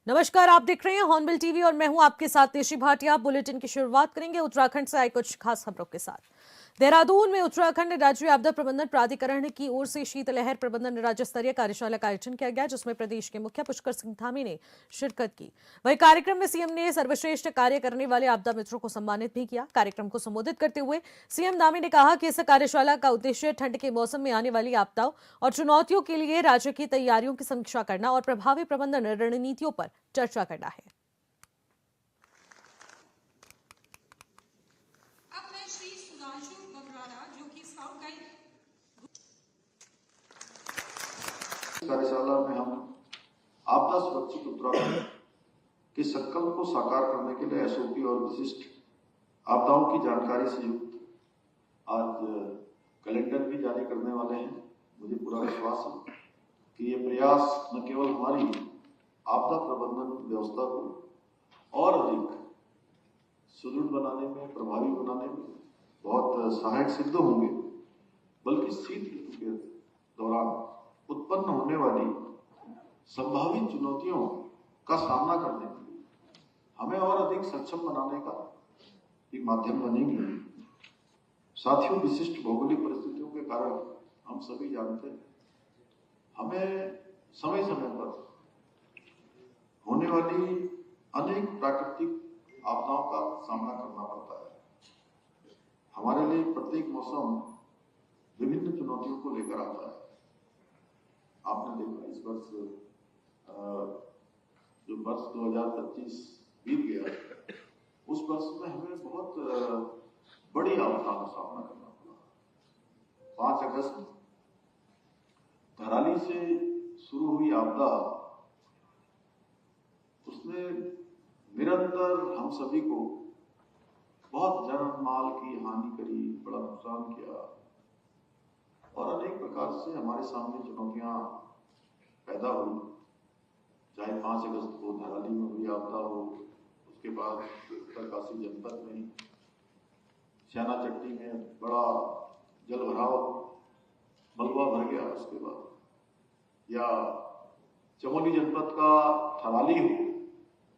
नमस्कार, आप देख रहे हैं हॉर्नबिल टीवी और मैं हूं आपके साथ निशी भाटिया। बुलेटिन की शुरुआत करेंगे उत्तराखंड से आई कुछ खास खबरों के साथ। देहरादून में उत्तराखंड राज्य आपदा प्रबंधन प्राधिकरण की ओर से शीतलहर प्रबंधन राज्य स्तरीय कार्यशाला का आयोजन किया गया, जिसमें प्रदेश के मुखिया पुष्कर सिंह धामी ने शिरकत की। वहीं कार्यक्रम में सीएम ने सर्वश्रेष्ठ कार्य करने वाले आपदा मित्रों को सम्मानित भी किया। कार्यक्रम को संबोधित करते हुए सीएम धामी ने कहा कि इस कार्यशाला का उद्देश्य ठंड के मौसम में आने वाली आपदाओं और चुनौतियों के लिए राज्य की तैयारियों की समीक्षा करना और प्रभावी प्रबंधन रणनीतियों पर चर्चा करना है। अब मैं श्री सुधांशु बबराड़ा जो कि स्काउट गाइड कार्यशाला में हम आपदा सुरक्षित उत्तराखंड के संकल्प को साकार करने के लिए एसओपी और विशिष्ट आपदाओं की जानकारी से युक्त आज कैलेंडर भी जारी करने वाले हैं। मुझे पूरा विश्वास है कि ये प्रयास न केवल हमारी आपदा प्रबंधन व्यवस्था को और अधिक सुदृढ़ बनाने में, प्रभावी बनाने में बहुत सहायक सिद्ध होंगे, बल्कि शीत ऋतु के दौरान उत्पन्न होने वाली संभावित चुनौतियों का सामना करने के लिए हमें और अधिक सक्षम बनाने का एक माध्यम बनेंगे। साथियों, विशिष्ट भौगोलिक परिस्थितियों के कारण हम सभी जानते हैं हमें समय समय पर होने वाली अनेक प्राकृतिक आपदाओं का सामना करना पड़ता है। हमारे लिए प्रत्येक मौसम विभिन्न चुनौतियों को लेकर आता है। आपने देखा इस वर्ष जो वर्ष 2025 बीत गया, उस वर्ष में हमें बहुत बड़ी आपदा का सामना करना पड़ा। 5 अगस्त धराली से शुरू हुई आपदा, उसने निरंतर हम सभी को बहुत जान माल की हानि करी, बड़ा नुकसान किया और अनेक प्रकार से हमारे सामने चुनौतियां पैदा हुई। चाहे 5 अगस्त को धराली में हुई आपदा हो, उसके बाद उत्तरकाशी जनपद में श्याना चट्टी में बड़ा जल भराव, मलबा भर गया, उसके बाद या चमोली जनपद का थराली हो,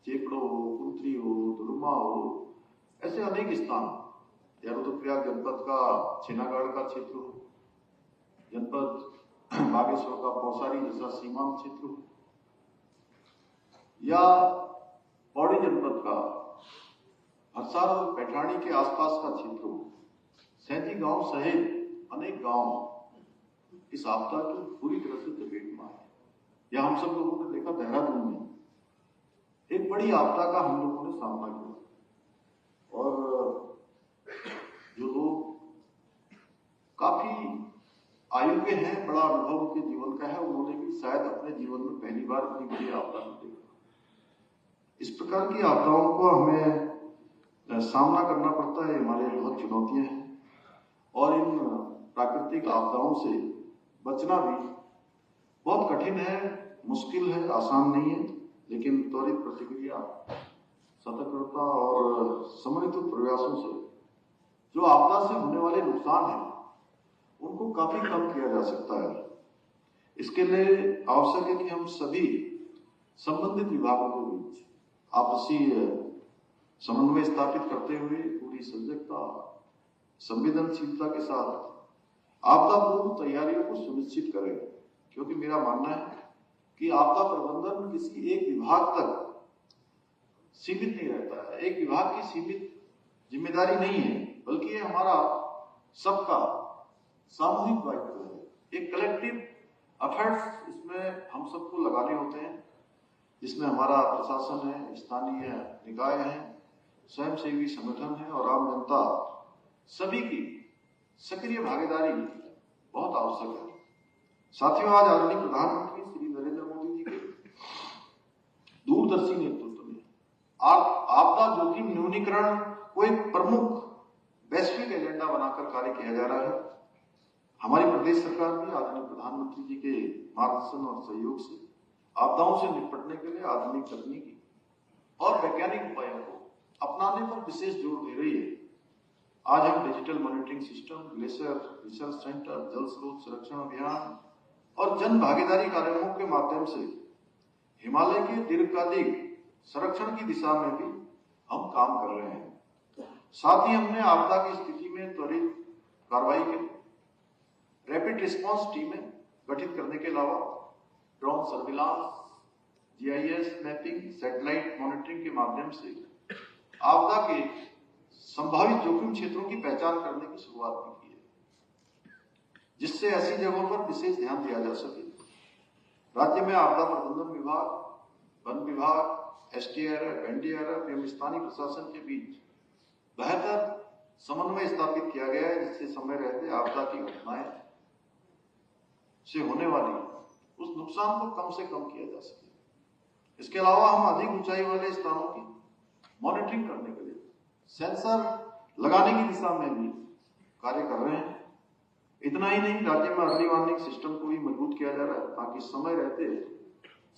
चेपड़ो हो, कुंतरी हो, दुलुमा हो, ऐसे अनेक स्थान, या रुद्रप्रयाग जनपद का छेनागढ़ का क्षेत्र हो, जनपद बागेश्वर का पौसारी जैसा सीमांत क्षेत्र हो, या पौड़ी जनपद का हरसाल और पैठाणी के आसपास का क्षेत्र हो, 37 गांव सहित अनेक गांव इस आपदा की पूरी तरह से चपेट में आए। या हम सब लोगों ने देखा देहरादून में एक बड़ी आपदा का हम लोगों ने सामना किया और जो लोग काफी आयु के हैं, बड़ा अनुभव उनके जीवन का है, उन्होंने भी शायद अपने जीवन में पहली बार इतनी बड़ी आपदा को देखा। इस प्रकार की आपदाओं को हमें सामना करना पड़ता है, हमारे बहुत चुनौतियां हैं और इन प्राकृतिक आपदाओं से बचना भी बहुत कठिन है, मुश्किल है, आसान नहीं है। लेकिन त्वरित प्रतिक्रिया, सतर्कता और समन्वित प्रयासों से जो आपदा से होने वाले नुकसान हैं उनको काफी कम किया जा सकता है। इसके लिए आवश्यक है कि हम सभी संबंधित विभागों के बीच आपसी समन्वय स्थापित करते हुए पूरी सजगता, संवेदनशीलता के साथ आपदा पूर्व तैयारियों को सुनिश्चित करें। क्योंकि मेरा मानना है कि आपदा प्रबंधन किसी एक विभाग तक सीमित नहीं रहता है, एक विभाग की सीमित जिम्मेदारी नहीं है, बल्कि ये हमारा सबका सामूहिक दायित्व है। एक कलेक्टिव एफर्ट्स इसमें हम सबको लगाने होते हैं, जिसमें हमारा प्रशासन है, स्थानीय निकाय है, स्वयंसेवी संगठन है और आम जनता, सभी की सक्रिय भागीदारी बहुत आवश्यक है। साथियों, आज आदरणीय प्रधानमंत्री श्री नरेंद्र मोदी जी के दूरदर्शी नेतृत्व में आपदा जोखिम न्यूनीकरण को एक प्रमुख वैश्विक एजेंडा बनाकर कार्य किया जा रहा है। हमारी प्रदेश सरकार भी आदरणीय प्रधानमंत्री जी के मार्गदर्शन और सहयोग से आपदाओं से निपटने के लिए आधुनिक तकनीकी और वैज्ञानिक उपायों को अपनाने पर विशेष जोर दे रही है। आज हम digital monitoring system, glacier research centre, जल स्रोत संरक्षण अभियान और जन भागीदारी कार्यक्रमों के माध्यम से हिमालय के दीर्घकालिक संरक्षण की दिशा में भी हम काम कर रहे हैं। साथ ही हमने आपदा की स्थिति में त्वरित कार्रवाई के लिए रैपिड रिस्पांस टीमें गठित करने के अलावा drone surveillance, GIS mapping, satellite monitoring के माध्यम से आपदा के संभावित जोखिम क्षेत्रों की पहचान करने की शुरुआत भी की है, जिससे ऐसी जगहों पर विशेष ध्यान दिया जा सके। राज्य में आपदा प्रबंधन विभाग, वन विभाग, एसडीआरएफ, एनडीआरएफ एवं स्थानीय प्रशासन के बीच बेहतर समन्वय स्थापित किया गया है, जिससे समय रहते आपदा की घटनाएं से होने वाली उस नुकसान को कम से कम किया जा सके। इसके अलावा हम अधिक ऊंचाई वाले स्थानों की मॉनिटरिंग करने के लिए सेंसर लगाने की दिशा में भी कार्य कर रहे हैं। इतना ही नहीं, राज्य में अर्ली वार्निंग सिस्टम को भी मजबूत किया जा रहा है ताकि समय रहते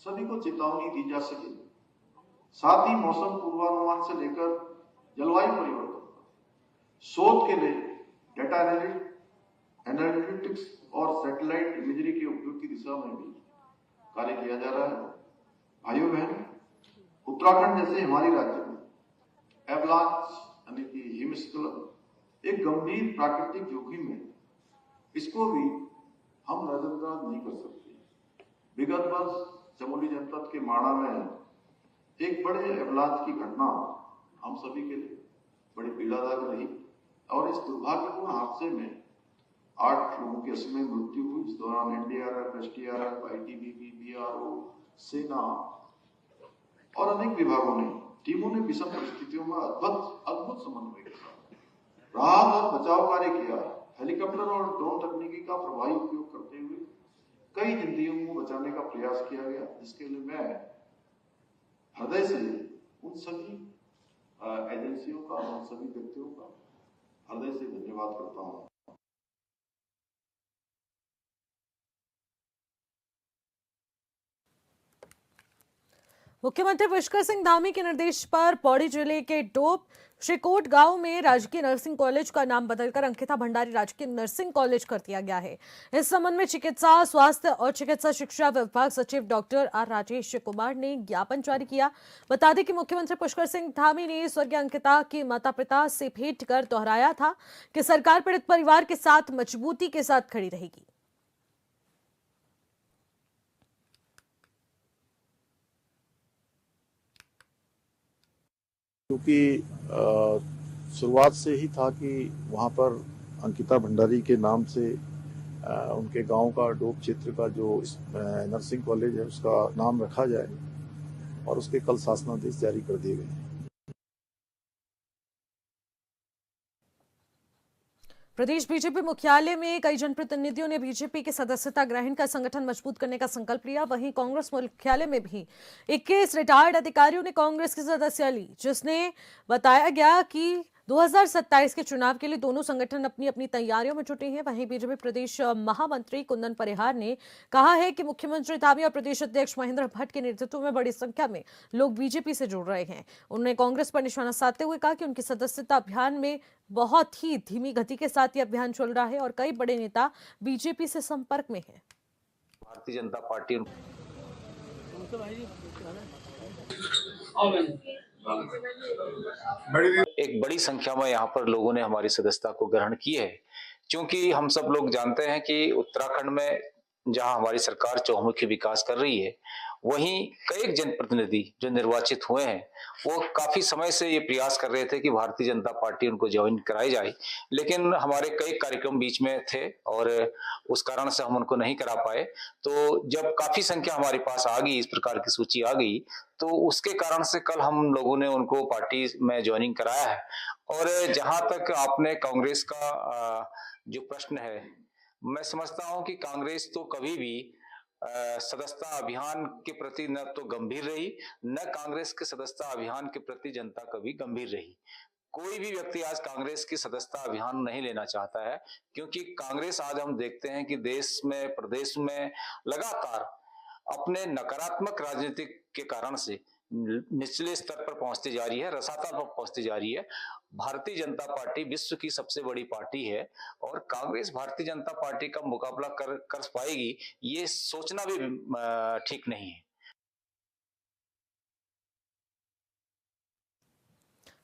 सभी को चेतावनी दी जा सके। साथ ही मौसम पूर्वानुमान से लेकर जलवायु परिवर्तन शोध के लिए डेटा एनालिटिक्स और सैटेलाइट इमेजरी के उपयोग की दिशा में भी कार्य किया जा रहा है। भाइयों बहन, उत्तराखंड जैसे हमारी राज्य में एवलांच यानी कि हिमस्खलन एक गंभीर प्राकृतिक जोखिम है, इसको भी हम नजरअंदाज नहीं कर सकते। विगत वर्ष चमोली जनपद के माणा में एक बड़े एवलांच की घटना हम सभी के लिए बड़ी पीड़ादायक रही और इस दुर्भाग्यपूर्ण हादसे में 8 लोगों की असमय मृत्यु हुई। इस दौरान एनडीआरएफ, एसडीआरएफ, आईटीबीपी, बीआरओ, सेना और अनेक विभागों ने टीमों ने विषम परिस्थितियों में अद्भुत समन्वय के साथ राहत और बचाव कार्य किया। हेलीकॉप्टर और ड्रोन तकनीकी का प्रभावी उपयोग करते हुए कई जिंदगियों को बचाने का प्रयास किया गया, जिसके लिए मैं हृदय से उन सभी एजेंसियों का, उन सभी व्यक्तियों का हृदय से धन्यवाद करता हूं। मुख्यमंत्री पुष्कर सिंह धामी के निर्देश पर पौड़ी जिले के डोब श्रीकोट गांव में राजकीय नर्सिंग कॉलेज का नाम बदलकर अंकिता भंडारी राजकीय नर्सिंग कॉलेज कर दिया गया है। इस संबंध में चिकित्सा, स्वास्थ्य और चिकित्सा शिक्षा विभाग सचिव डॉक्टर आर राजेश कुमार ने ज्ञापन जारी किया। बता दें कि मुख्यमंत्री पुष्कर सिंह धामी ने स्वर्गीय अंकिता के माता पिता से भेंट कर दोहराया था कि सरकार पीड़ित परिवार के साथ मजबूती के साथ खड़ी रहेगी। क्योंकि शुरुआत से ही था कि वहाँ पर अंकिता भंडारी के नाम से उनके गांव का डोब क्षेत्र का जो नर्सिंग कॉलेज है उसका नाम रखा जाए और उसके कल शासनादेश जारी कर दिए गए। प्रदेश बीजेपी मुख्यालय में कई जनप्रतिनिधियों ने बीजेपी की सदस्यता ग्रहण कर संगठन मजबूत करने का संकल्प लिया। वहीं कांग्रेस मुख्यालय में भी 21 रिटायर्ड अधिकारियों ने कांग्रेस की सदस्यता ली, जिसने बताया गया कि 2027 के चुनाव के लिए दोनों संगठन अपनी अपनी तैयारियों में जुटे हैं। वहीं बीजेपी प्रदेश महामंत्री कुंदन परिहार ने कहा है कि मुख्यमंत्री धामी और प्रदेश अध्यक्ष महेंद्र भट्ट के नेतृत्व में बड़ी संख्या में लोग बीजेपी से जुड़ रहे हैं। उन्होंने कांग्रेस पर निशाना साधते हुए कहा कि उनकी सदस्यता अभियान में बहुत ही धीमी गति के साथ ये अभियान चल रहा है और कई बड़े नेता बीजेपी से संपर्क में हैं। भारतीय जनता पार्टी एक बड़ी संख्या में यहाँ पर लोगों ने हमारी सदस्यता को ग्रहण की है, क्योंकि हम सब लोग जानते हैं कि उत्तराखंड में जहां हमारी सरकार चौमुखी विकास कर रही है, वहीं कई जनप्रतिनिधि जो निर्वाचित हुए हैं वो काफी समय से ये प्रयास कर रहे थे कि भारतीय जनता पार्टी उनको ज्वाइन कराई जाए, लेकिन हमारे कई कार्यक्रम बीच में थे और उस कारण से हम उनको नहीं करा पाए। तो जब काफी संख्या हमारे पास आ गई, इस प्रकार की सूची आ गई, तो उसके कारण से कल हम लोगों ने उनको पार्टी में ज्वाइनिंग कराया है। और जहां तक आपने कांग्रेस का जो प्रश्न है, मैं समझता हूं कि कांग्रेस तो कभी भी सदस्यता अभियान के प्रति न तो गंभीर रही, न कांग्रेस के सदस्यता अभियान के प्रति जनता कभी गंभीर रही। कोई भी व्यक्ति आज कांग्रेस की सदस्यता अभियान नहीं लेना चाहता है, क्योंकि कांग्रेस आज हम देखते हैं कि देश में, प्रदेश में लगातार अपने नकारात्मक राजनीति के कारण से निचले स्तर पर पहुंचती जा रही है, रसातल पर पहुंचती जा रही है। भारतीय जनता पार्टी विश्व की सबसे बड़ी पार्टी है और कांग्रेस भारतीय जनता पार्टी का मुकाबला कर पाएगी, ये सोचना भी ठीक नहीं है।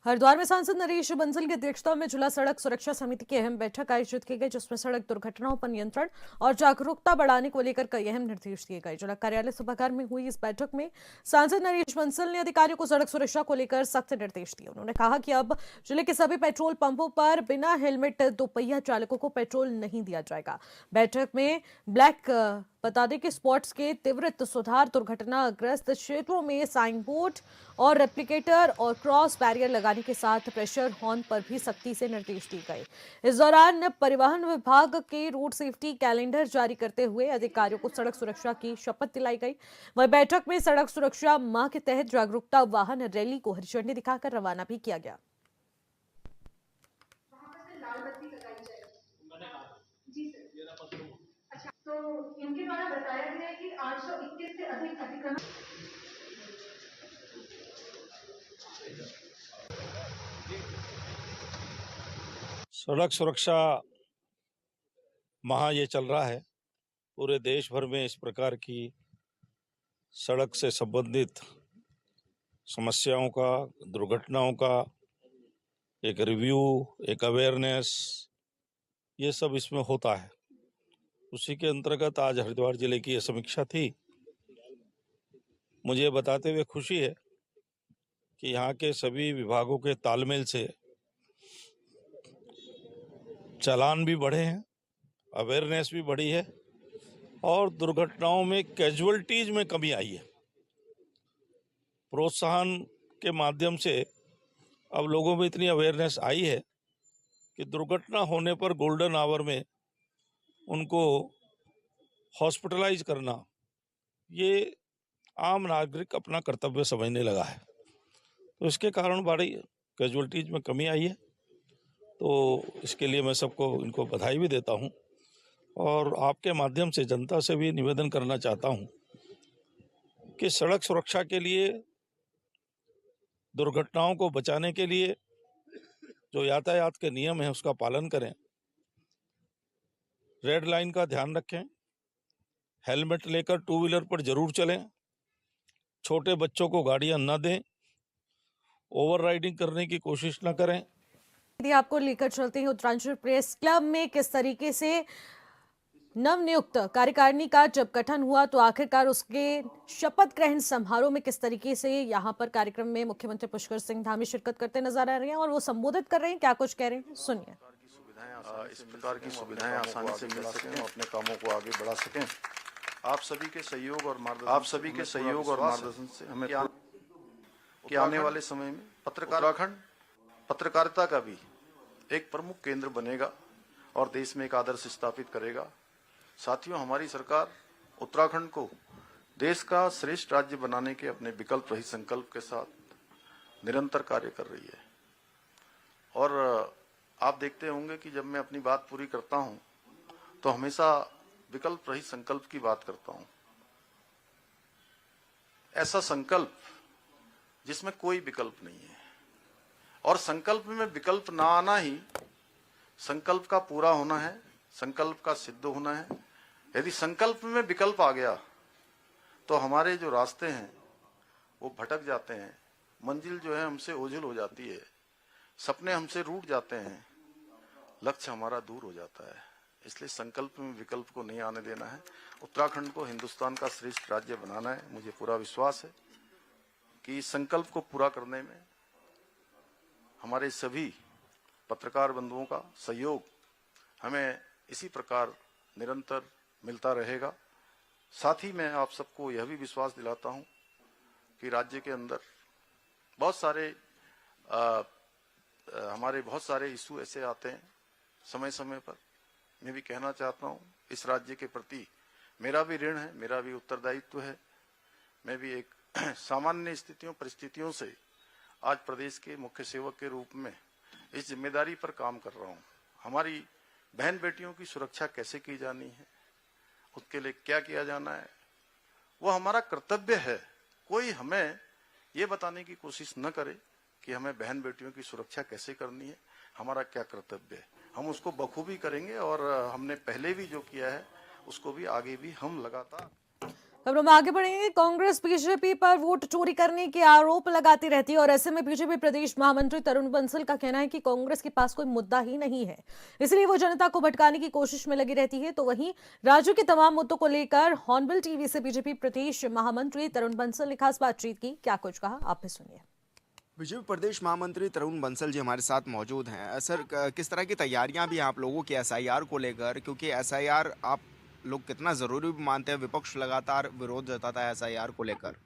हरिद्वार में सांसद नरेश बंसल की अध्यक्षता में जिला सड़क सुरक्षा समिति की अहम बैठक आयोजित की गई, जिसमें सड़क दुर्घटनाओं पर नियंत्रण और जागरूकता बढ़ाने को लेकर कई अहम निर्देश दिए गए। जिला कार्यालय सभागार में हुई इस बैठक में सांसद नरेश बंसल ने अधिकारियों को सड़क सुरक्षा को लेकर सख्त निर्देश दिए। उन्होंने कहा कि अब जिले के सभी पेट्रोल पंपों पर बिना हेलमेट दोपहिया चालकों को पेट्रोल नहीं दिया जाएगा। बैठक में ब्लैक बता दें कि स्पॉट्स के त्वरित सुधार, दुर्घटनाग्रस्त क्षेत्रों में साइन बोर्ड और रेप्लिकेटर और क्रॉस बैरियर लगाने के साथ प्रेशर हॉर्न पर भी सख्ती से निर्देश दिए गए। इस दौरान परिवहन विभाग के रोड सेफ्टी कैलेंडर जारी करते हुए अधिकारियों को सड़क सुरक्षा की शपथ दिलाई गई। वहीं बैठक में सड़क सुरक्षा माह के तहत जागरूकता वाहन रैली को हरी झंडी दिखाकर रवाना भी किया गया। अच्छा, तो इनके द्वारा बताया गया है कि 821 से अधिक अतिक्रमण। सड़क सुरक्षा माह ये चल रहा है। पूरे देश भर में इस प्रकार की सड़क से संबंधित समस्याओं का, दुर्घटनाओं का एक रिव्यू, एक अवेयरनेस, ये सब इसमें होता है। उसी के अंतर्गत आज हरिद्वार जिले की यह समीक्षा थी। मुझे बताते हुए खुशी है कि यहाँ के सभी विभागों के तालमेल से चालान भी बढ़े हैं, अवेयरनेस भी बढ़ी है और दुर्घटनाओं में कैजुअलिटीज में कमी आई है। प्रोत्साहन के माध्यम से अब लोगों में इतनी अवेयरनेस आई है कि दुर्घटना होने पर गोल्डन आवर में उनको हॉस्पिटलाइज करना, ये आम नागरिक अपना कर्तव्य समझने लगा है। तो इसके कारण बड़ी कैजुअलिटीज में कमी आई है। तो इसके लिए मैं सबको इनको बधाई भी देता हूं और आपके माध्यम से जनता से भी निवेदन करना चाहता हूं कि सड़क सुरक्षा के लिए, दुर्घटनाओं को बचाने के लिए जो यातायात के नियम हैं उसका पालन करें, रेड लाइन का ध्यान रखें, हेलमेट लेकर टू व्हीलर पर जरूर चलें, छोटे बच्चों को गाड़ियां न दें, ओवर राइडिंग करने की कोशिश न करें। यदि आपको लेकर चलते हैं उत्तरांचल प्रेस क्लब में किस तरीके से नवनियुक्त कार्यकारिणी का जब गठन हुआ तो आखिरकार उसके शपथ ग्रहण समारोह में किस तरीके से यहाँ पर कार्यक्रम में मुख्यमंत्री पुष्कर सिंह धामी शिरकत करते नजर आ रहे हैं और वो संबोधित कर रहे हैं, क्या कुछ कह रहे हैं, सुनिए। इस प्रकार की सुविधाएं आसानी से मिल सकें, अपने कामों को आगे बढ़ा सकें। आप सभी के सहयोग और मार्गदर्शन से हमें कि आने वाले समय में उत्तराखंड पत्रकारिता का भी एक प्रमुख केंद्र बनेगा और देश में एक आदर्श स्थापित करेगा। साथियों, हमारी सरकार उत्तराखंड को देश का श्रेष्ठ राज्य बनाने के अपने विकल्प रहित संकल्प के साथ निरंतर कार्य कर रही है। और आप देखते होंगे कि जब मैं अपनी बात पूरी करता हूं तो हमेशा विकल्प रहित संकल्प की बात करता हूं। ऐसा संकल्प जिसमें कोई विकल्प नहीं है और संकल्प में विकल्प ना आना ही संकल्प का पूरा होना है, संकल्प का सिद्ध होना है। यदि संकल्प में विकल्प आ गया तो हमारे जो रास्ते हैं वो भटक जाते हैं, मंजिल जो है हमसे ओझल हो जाती है, सपने हमसे रूठ जाते हैं, लक्ष्य हमारा दूर हो जाता है। इसलिए संकल्प में विकल्प को नहीं आने देना है। उत्तराखंड को हिंदुस्तान का श्रेष्ठ राज्य बनाना है। मुझे पूरा विश्वास है कि इस संकल्प को पूरा करने में हमारे सभी पत्रकार बंधुओं का सहयोग हमें इसी प्रकार निरंतर मिलता रहेगा। साथ ही मैं आप सबको यह भी विश्वास दिलाता हूं कि राज्य के अंदर बहुत सारे हमारे बहुत सारे इशू ऐसे आते हैं समय समय पर। मैं भी कहना चाहता हूं, इस राज्य के प्रति मेरा भी ऋण है, मेरा भी उत्तरदायित्व है। मैं भी एक सामान्य स्थितियों परिस्थितियों से आज प्रदेश के मुख्य सेवक के रूप में इस जिम्मेदारी पर काम कर रहा हूं। हमारी बहन बेटियों की सुरक्षा कैसे की जानी है, उसके लिए क्या किया जाना है, वो हमारा कर्तव्य है। कोई हमें ये बताने की कोशिश न करे कि हमें बहन बेटियों की सुरक्षा कैसे करनी है, हमारा क्या कर्तव्य है। हम उसको बखूबी करेंगे और हमने पहले भी जो किया है उसको भी आगे भी हम लगातार। खबरों में आगे बढ़ेंगे। कांग्रेस बीजेपी पर वोट चोरी करने के आरोप लगाती रहती है और ऐसे में बीजेपी प्रदेश महामंत्री तरुण बंसल का कहना है कि कांग्रेस के पास कोई मुद्दा ही नहीं है, इसलिए वो जनता को भटकाने की कोशिश में लगी रहती है। तो वहीं राज्य के तमाम मुद्दों को लेकर हॉर्नबिल टीवी से बीजेपी प्रदेश महामंत्री तरुण बंसल ने खास बातचीत की। क्या कुछ कहा, आप भी सुनिए। बीजेपी प्रदेश महामंत्री तरुण बंसल जी हमारे साथ मौजूद हैं। सर, किस तरह की तैयारियां भी हैं आप लोगों की एसआईआर को लेकर, क्योंकि एसआईआर आप लोग कितना ज़रूरी भी मानते हैं, विपक्ष लगातार विरोध जताता है एसआईआर को लेकर।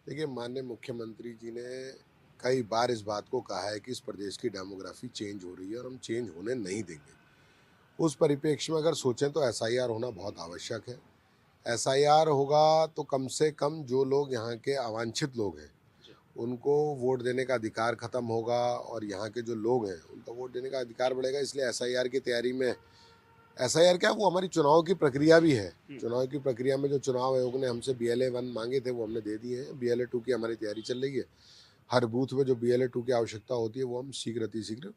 देखिए, माननीय मुख्यमंत्री जी ने कई बार इस बात को कहा है कि इस प्रदेश की डेमोग्राफी चेंज हो रही है और हम चेंज होने नहीं देंगे। उस परिप्रेक्ष्य में अगर सोचें तो एसआईआर होना बहुत आवश्यक है। एसआईआर होगा तो कम से कम जो लोग यहाँ के अवांछित लोग हैं उनको वोट देने का अधिकार खत्म होगा और यहाँ के जो लोग हैं उनका वोट देने का अधिकार बढ़ेगा। इसलिए एसआईआर की तैयारी में, एसआईआर क्या, वो हमारी चुनाव की प्रक्रिया भी है। चुनाव की प्रक्रिया में जो चुनाव आयोग ने हमसे BLA 1 मांगे थे वो हमने दे दिए हैं। BLA 2 की हमारी तैयारी चल रही है। हर बूथ में जो BLA 2 की आवश्यकता होती है वो हम शीघ्र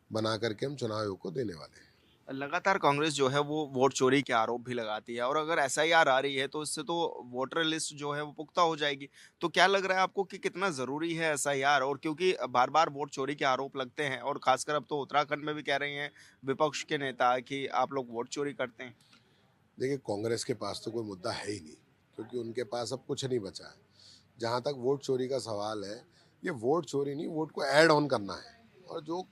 बना करके हम चुनाव आयोग को देने वाले हैं। लगातार कांग्रेस जो है वो वोट चोरी के आरोप भी लगाती है, और अगर एसआईआर आ रही है तो इससे तो वोटर लिस्ट जो है वो पुख्ता हो जाएगी। तो क्या लग रहा है आपको कि कितना ज़रूरी है एसआईआर? और क्योंकि बार बार वोट चोरी के आरोप लगते हैं, और खासकर अब तो उत्तराखंड में भी कह रहे हैं विपक्ष के नेता कि आप लोग वोट चोरी करते हैं। देखिए, कांग्रेस के पास तो कोई मुद्दा है ही नहीं, क्योंकि उनके पास अब कुछ नहीं बचा है। जहाँ तक वोट चोरी का सवाल है, ये वोट चोरी नहीं, वोट को ऐड ऑन करना है। और जो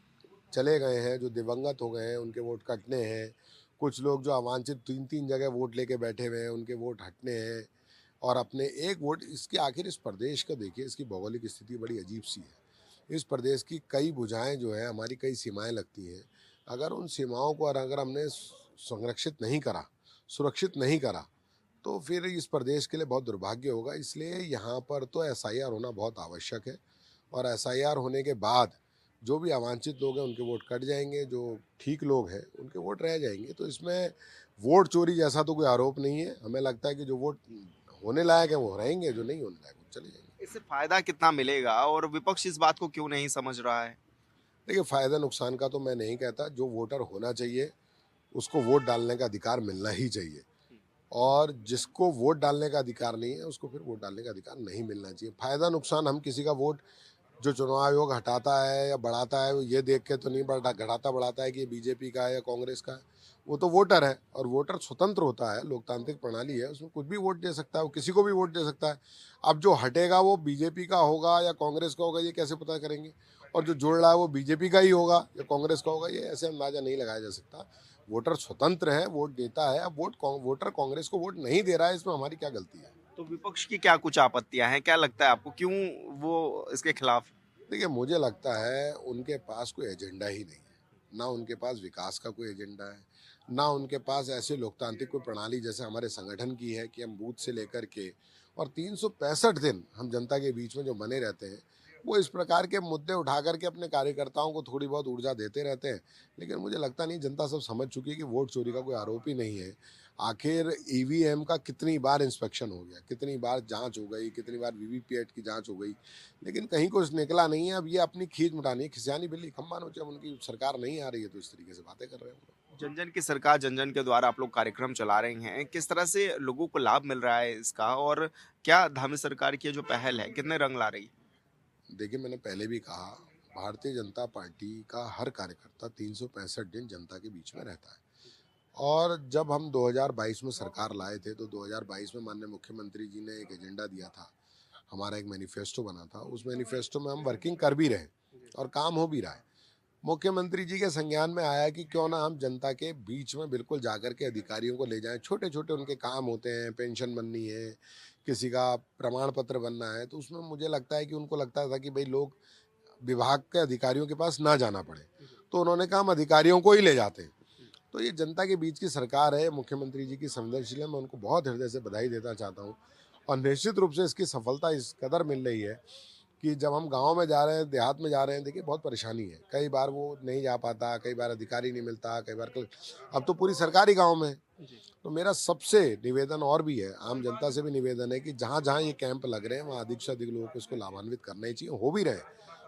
चले गए हैं, जो दिवंगत हो गए हैं, उनके वोट कटने हैं। कुछ लोग जो अवांछित 3-3 जगह वोट लेके बैठे हुए हैं, उनके वोट हटने हैं। और अपने एक वोट, इसकी आखिर इस प्रदेश का देखिए, इसकी भौगोलिक स्थिति बड़ी अजीब सी है। इस प्रदेश की कई भुजाएं जो है, हमारी कई सीमाएं लगती हैं। अगर उन सीमाओं को अगर हमने संरक्षित नहीं करा, सुरक्षित नहीं करा, तो फिर इस प्रदेश के लिए बहुत दुर्भाग्य होगा। इसलिए यहाँ पर तो एसआईआर होना बहुत आवश्यक है। और एसआईआर होने के बाद जो भी अवांछित लोग हैं उनके वोट कट जाएंगे, जो ठीक लोग हैं उनके वोट रह जाएंगे। तो इसमें वोट चोरी जैसा तो कोई आरोप नहीं है। हमें लगता है कि जो वोट होने लायक है वो रहेंगे, जो नहीं होने लायक वो चले जाएंगे। इससे फायदा कितना मिलेगा, और विपक्ष इस बात को क्यों नहीं समझ रहा है? देखिए, फ़ायदा नुकसान का तो मैं नहीं कहता। जो वोटर होना चाहिए उसको वोट डालने का अधिकार मिलना ही चाहिए, और जिसको वोट डालने का अधिकार नहीं है उसको फिर वोट डालने का अधिकार नहीं मिलना चाहिए। फ़ायदा नुकसान हम किसी का वोट जो चुनाव आयोग हटाता है या बढ़ाता है, वो ये देख के तो नहीं घटाता बढ़ाता है कि ये बीजेपी का है या कांग्रेस का है। वो तो वोटर है, और वोटर स्वतंत्र होता है, लोकतांत्रिक प्रणाली है, उसमें कुछ भी वोट दे सकता है, वो किसी को भी वोट दे सकता है। अब जो हटेगा वो बीजेपी का होगा या कांग्रेस का होगा, ये कैसे पता करेंगे? और जो जुड़ रहा है वो बीजेपी का ही होगा या कांग्रेस का होगा, ये ऐसे अंदाजा नहीं लगाया जा सकता। वोटर स्वतंत्र है, वोट देता है। अब वोटर कांग्रेस को वोट नहीं दे रहा है, इसमें हमारी क्या गलती है? तो विपक्ष की क्या कुछ आपत्तियां हैं? क्या लगता है आपको, क्यों वो इसके खिलाफ? देखिए, मुझे लगता है उनके पास कोई एजेंडा ही नहीं है। ना उनके पास विकास का कोई एजेंडा है, ना उनके पास ऐसे लोकतांत्रिक कोई प्रणाली जैसे हमारे संगठन की है कि हम बूथ से लेकर के और 365 दिन हम जनता के बीच में जो बने रहते हैं, वो इस प्रकार के मुद्दे उठा करके अपने कार्यकर्ताओं को थोड़ी बहुत ऊर्जा देते रहते हैं। लेकिन मुझे लगता नहीं, जनता सब समझ चुकी है कि वोट चोरी का कोई आरोप ही नहीं है। आखिर ईवीएम का कितनी बार इंस्पेक्शन हो गया, कितनी बार जांच हो गई, कितनी बार वीवीपैट की जांच हो गई, लेकिन कहीं कुछ निकला नहीं है। अब ये अपनी खींच मुटानी है, खिसियानी बिल्ली खम्बा नोचे। अब उनकी सरकार नहीं आ रही है तो इस तरीके से बातें कर रहे हैं। जन जन की सरकार, जन जन के द्वारा आप लोग कार्यक्रम चला रहे हैं, किस तरह से लोगों को लाभ मिल रहा है इसका, और क्या धामी सरकार की जो पहल है कितने रंग ला रही है? देखिए, मैंने पहले भी कहा, भारतीय जनता पार्टी का हर कार्यकर्ता 365 दिन जनता के बीच में रहता है। और जब हम 2022 में सरकार लाए थे तो 2022 में माननीय मुख्यमंत्री जी ने एक एजेंडा दिया था, हमारा एक मैनिफेस्टो बना था। उस मैनिफेस्टो में हम वर्किंग कर भी रहे और काम हो भी रहा है। मुख्यमंत्री जी के संज्ञान में आया कि क्यों ना हम जनता के बीच में बिल्कुल जाकर के अधिकारियों को ले जाएं। छोटे छोटे उनके काम होते हैं, पेंशन बननी है, किसी का प्रमाण पत्र बनना है, तो उसमें मुझे लगता है कि उनको लगता था कि भाई लोग विभाग के अधिकारियों के पास ना जाना पड़े, तो उन्होंने कहा हम अधिकारियों को ही ले जाते हैं। तो ये जनता के बीच की सरकार है। मुख्यमंत्री जी की संवेदनशील है, मैं उनको बहुत हृदय से बधाई देना चाहता हूँ। और निश्चित रूप से इसकी सफलता इस कदर मिल रही है कि जब हम गांव में जा रहे हैं, देहात में जा रहे हैं, देखिए बहुत परेशानी है। कई बार वो नहीं जा पाता, कई बार अधिकारी नहीं मिलता, कई बार अब तो पूरी सरकार ही गाँव में है। तो मेरा सबसे निवेदन और भी है, आम जनता से भी निवेदन है कि जहाँ जहाँ ये कैंप लग रहे हैं वहाँ अधिक से अधिक लोगों को इसको लाभान्वित करना ही चाहिए, हो भी रहे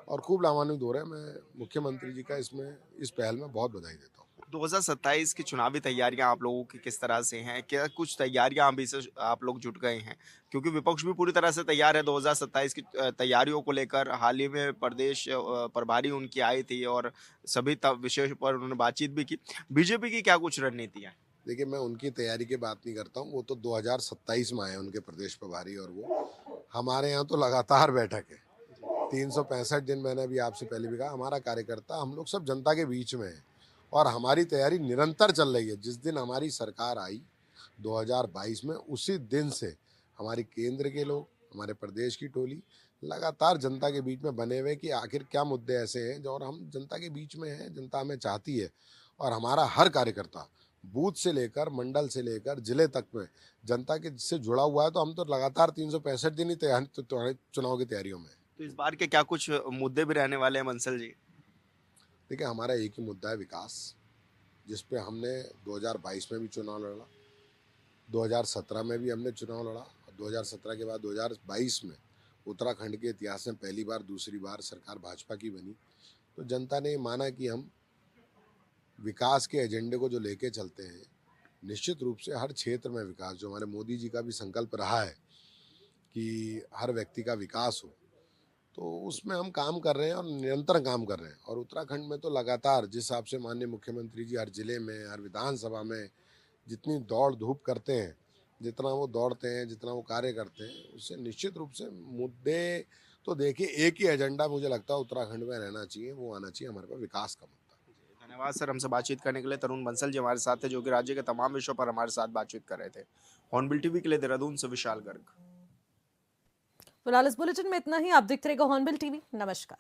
और खूब लाभान्वित हो रहे हैं। मैं मुख्यमंत्री जी का इसमें इस पहल में बहुत बधाई देता हूँ। 2027 की चुनावी तैयारियां आप लोगों की किस तरह से हैं? क्या कुछ तैयारियां अभी से आप लोग जुट गए हैं? क्योंकि विपक्ष भी पूरी तरह से तैयार है 2027 की तैयारियों को लेकर। हाल ही में प्रदेश प्रभारी उनकी आई थी और सभी विषयों पर उन्होंने बातचीत भी की। बीजेपी की क्या कुछ रणनीतियां हैं? देखिए, मैं उनकी तैयारी की बात नहीं करता हूँ, वो तो 2027 में आए उनके प्रदेश प्रभारी, और वो हमारे यहाँ तो लगातार बैठक है। 365 दिन, मैंने अभी आपसे पहले भी कहा, हमारा कार्यकर्ता, हम लोग सब जनता के बीच में हैं और हमारी तैयारी निरंतर चल रही है। जिस दिन हमारी सरकार आई 2022 में, उसी दिन से हमारी केंद्र के लोग, हमारे प्रदेश की टोली लगातार जनता के बीच में बने हुए कि आखिर क्या मुद्दे ऐसे हैं जो, और हम जनता के बीच में हैं, जनता हमें चाहती है। और हमारा हर कार्यकर्ता बूथ से लेकर मंडल से लेकर जिले तक में जनता के से जुड़ा हुआ है। तो हम तो लगातार 365 दिन ही चुनाव की तैयारियों में हैं। तो इस बार के क्या कुछ मुद्दे भी रहने वाले हैं बंसल जी? देखिए, हमारा एक ही मुद्दा है, विकास, जिस पे हमने 2022 में भी चुनाव लड़ा, 2017 में भी हमने चुनाव लड़ा, और 2017 के बाद 2022 में उत्तराखंड के इतिहास में पहली बार, दूसरी बार सरकार भाजपा की बनी। तो जनता ने माना कि हम विकास के एजेंडे को जो लेके चलते हैं, निश्चित रूप से हर क्षेत्र में विकास, जो हमारे मोदी जी का भी संकल्प रहा है कि हर व्यक्ति का विकास हो, तो उसमें हम काम कर रहे हैं और निरंतर काम कर रहे हैं। और उत्तराखंड में तो लगातार जिस हिसाब से माननीय मुख्यमंत्री जी हर जिले में, हर विधानसभा में जितनी दौड़ धूप करते हैं, जितना वो दौड़ते हैं, जितना वो कार्य करते हैं, उससे निश्चित रूप से मुद्दे तो देखिए, एक ही एजेंडा मुझे लगता है उत्तराखंड में रहना चाहिए, वो आना चाहिए हमारे पास, विकास का मुद्दा। धन्यवाद सर, हमसे बातचीत करने के लिए। तरुण बंसल जी हमारे साथ थे, जो कि राज्य के तमाम विषयों पर हमारे साथ बातचीत कर रहे थे। हॉर्नबिल टीवी के लिए देहरादून से विशाल गर्ग। फिलहाल इस बुलेटिन में इतना ही। आप देखते रहिएगा हॉर्नबिल टीवी। नमस्कार।